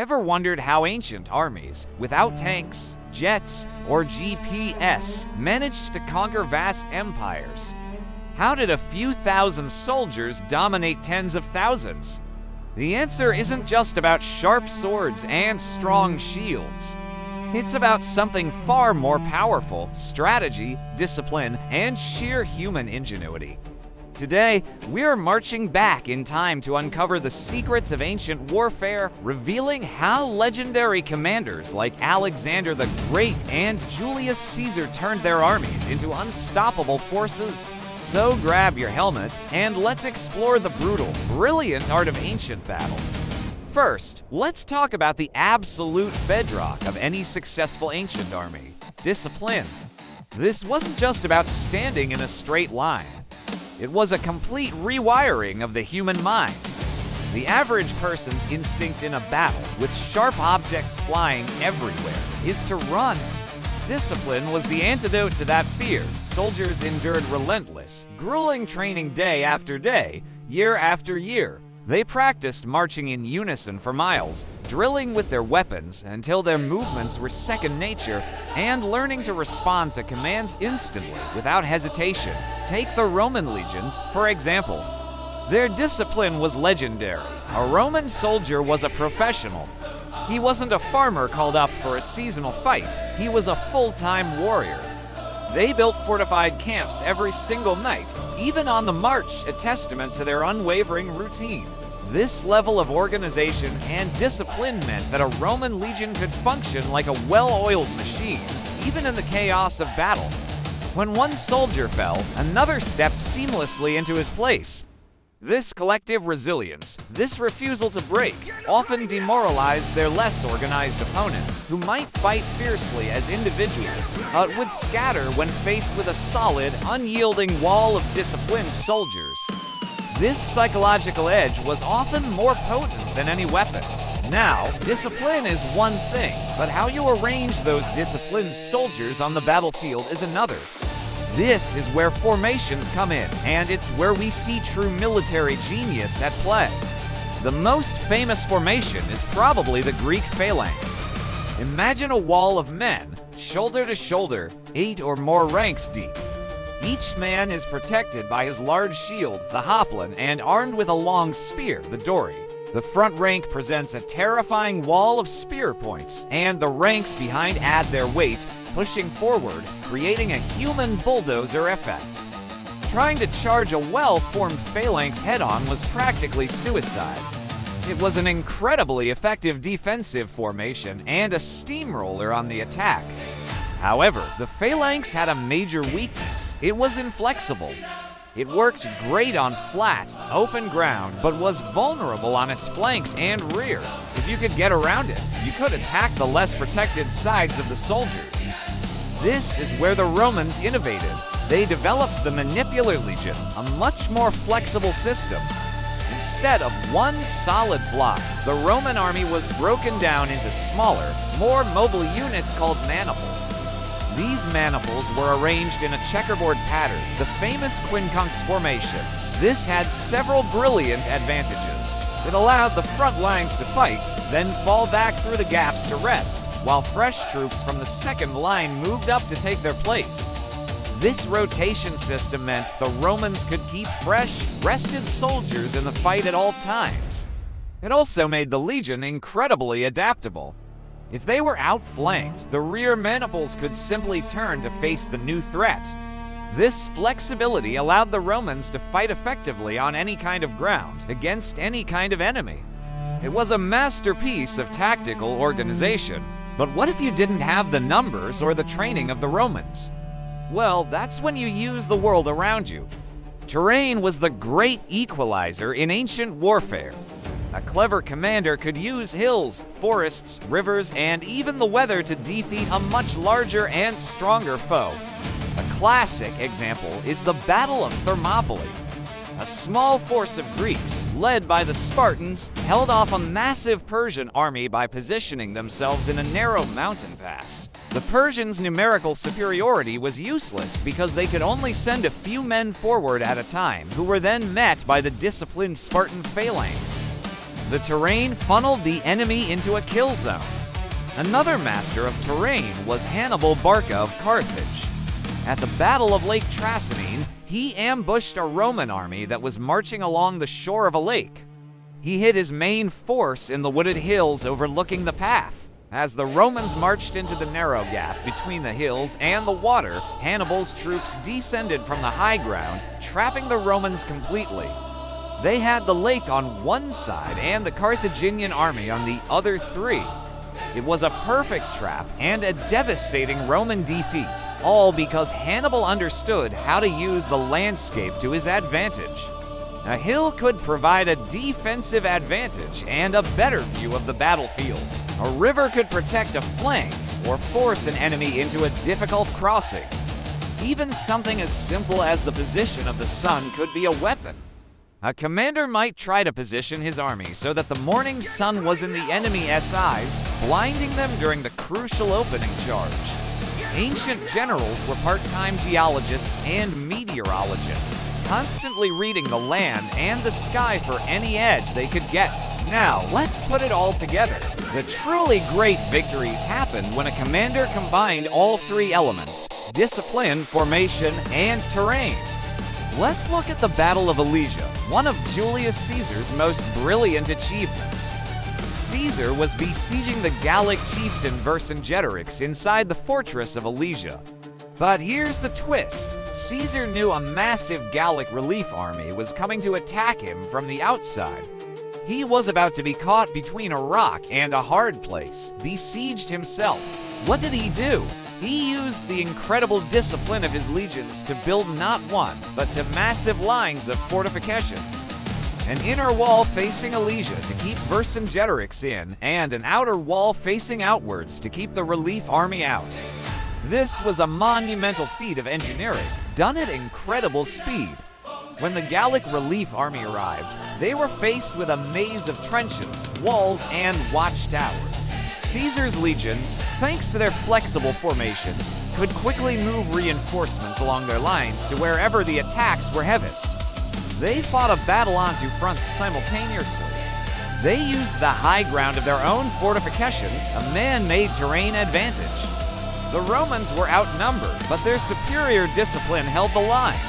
Ever wondered how ancient armies, without tanks, jets, or GPS, managed to conquer vast empires? How did a few thousand soldiers dominate tens of thousands? The answer isn't just about sharp swords and strong shields. It's about something far more powerful: strategy, discipline, and sheer human ingenuity. Today, we're marching back in time to uncover the secrets of ancient warfare, revealing how legendary commanders like Alexander the Great and Julius Caesar turned their armies into unstoppable forces. So grab your helmet and let's explore the brutal, brilliant art of ancient battle. First, let's talk about the absolute bedrock of any successful ancient army: discipline. This wasn't just about standing in a straight line. It was a complete rewiring of the human mind. The average person's instinct in a battle, with sharp objects flying everywhere, is to run. Discipline was the antidote to that fear. Soldiers endured relentless, grueling training day after day, year after year. They practiced marching in unison for miles, drilling with their weapons until their movements were second nature, and learning to respond to commands instantly, without hesitation. Take the Roman legions, for example. Their discipline was legendary. A Roman soldier was a professional. He wasn't a farmer called up for a seasonal fight. He was a full-time warrior. They built fortified camps every single night, even on the march, a testament to their unwavering routine. This level of organization and discipline meant that a Roman legion could function like a well-oiled machine, even in the chaos of battle. When one soldier fell, another stepped seamlessly into his place. This collective resilience, this refusal to break, often demoralized their less organized opponents, who might fight fiercely as individuals, but would scatter when faced with a solid, unyielding wall of disciplined soldiers. This psychological edge was often more potent than any weapon. Now, discipline is one thing, but how you arrange those disciplined soldiers on the battlefield is another. This is where formations come in, and it's where we see true military genius at play. The most famous formation is probably the Greek phalanx. Imagine a wall of men, shoulder to shoulder, 8 or more ranks deep. Each man is protected by his large shield, the hoplon, and armed with a long spear, the dory. The front rank presents a terrifying wall of spear points, and the ranks behind add their weight, pushing forward, creating a human bulldozer effect. Trying to charge a well-formed phalanx head-on was practically suicide. It was an incredibly effective defensive formation and a steamroller on the attack. However, the phalanx had a major weakness: it was inflexible. It worked great on flat, open ground, but was vulnerable on its flanks and rear. If you could get around it, you could attack the less protected sides of the soldiers. This is where the Romans innovated. They developed the manipular legion, a much more flexible system. Instead of one solid block, the Roman army was broken down into smaller, more mobile units called maniples. These maniples were arranged in a checkerboard pattern, the famous quincunx formation. This had several brilliant advantages. It allowed the front lines to fight, then fall back through the gaps to rest, while fresh troops from the second line moved up to take their place. This rotation system meant the Romans could keep fresh, rested soldiers in the fight at all times. It also made the legion incredibly adaptable. If they were outflanked, the rear maniples could simply turn to face the new threat. This flexibility allowed the Romans to fight effectively on any kind of ground, against any kind of enemy. It was a masterpiece of tactical organization. But what if you didn't have the numbers or the training of the Romans? Well, that's when you use the world around you. Terrain was the great equalizer in ancient warfare. A clever commander could use hills, forests, rivers, and even the weather to defeat a much larger and stronger foe. A classic example is the Battle of Thermopylae. A small force of Greeks, led by the Spartans, held off a massive Persian army by positioning themselves in a narrow mountain pass. The Persians' numerical superiority was useless because they could only send a few men forward at a time, who were then met by the disciplined Spartan phalanx. The terrain funneled the enemy into a kill zone. Another master of terrain was Hannibal Barca of Carthage. At the Battle of Lake Trasimene, he ambushed a Roman army that was marching along the shore of a lake. He hid his main force in the wooded hills overlooking the path. As the Romans marched into the narrow gap between the hills and the water, Hannibal's troops descended from the high ground, trapping the Romans completely. They had the lake on one side and the Carthaginian army on the other three. It was a perfect trap and a devastating Roman defeat, all because Hannibal understood how to use the landscape to his advantage. A hill could provide a defensive advantage and a better view of the battlefield. A river could protect a flank or force an enemy into a difficult crossing. Even something as simple as the position of the sun could be a weapon. A commander might try to position his army so that the morning sun was in the enemy SIs, blinding them during the crucial opening charge. Ancient generals were part-time geologists and meteorologists, constantly reading the land and the sky for any edge they could get. Now, let's put it all together. The truly great victories happened when a commander combined all three elements: discipline, formation, and terrain. Let's look at the Battle of Alesia, one of Julius Caesar's most brilliant achievements. Caesar was besieging the Gallic chieftain Vercingetorix inside the fortress of Alesia. But here's the twist. Caesar knew a massive Gallic relief army was coming to attack him from the outside. He was about to be caught between a rock and a hard place, besieged himself. What did he do? He used the incredible discipline of his legions to build not one, but two massive lines of fortifications. An inner wall facing Alesia to keep Vercingetorix in, and an outer wall facing outwards to keep the relief army out. This was a monumental feat of engineering, done at incredible speed. When the Gallic relief army arrived, they were faced with a maze of trenches, walls, and watchtowers. Caesar's legions, thanks to their flexible formations, could quickly move reinforcements along their lines to wherever the attacks were heaviest. They fought a battle on two fronts simultaneously. They used the high ground of their own fortifications, a man-made terrain advantage. The Romans were outnumbered, but their superior discipline held the line.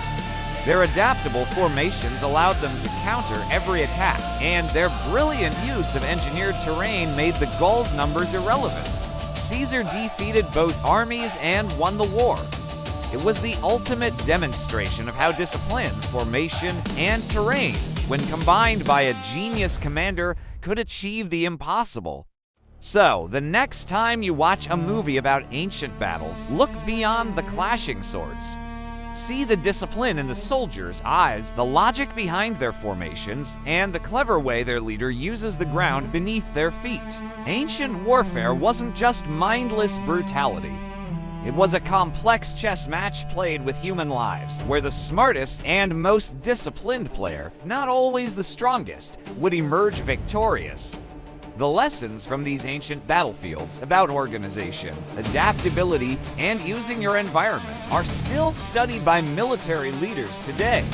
Their adaptable formations allowed them to counter every attack, and their brilliant use of engineered terrain made the Gauls' numbers irrelevant. Caesar defeated both armies and won the war. It was the ultimate demonstration of how discipline, formation, and terrain, when combined by a genius commander, could achieve the impossible. So, the next time you watch a movie about ancient battles, look beyond the clashing swords. See the discipline in the soldiers' eyes, the logic behind their formations, and the clever way their leader uses the ground beneath their feet. Ancient warfare wasn't just mindless brutality. It was a complex chess match played with human lives, where the smartest and most disciplined player, not always the strongest, would emerge victorious. The lessons from these ancient battlefields about organization, adaptability, and using your environment are still studied by military leaders today.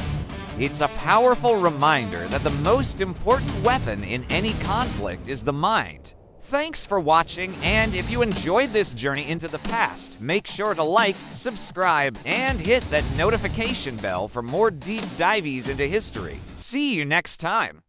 It's a powerful reminder that the most important weapon in any conflict is the mind. Thanks for watching, and if you enjoyed this journey into the past, make sure to like, subscribe, and hit that notification bell for more deep dives into history. See you next time!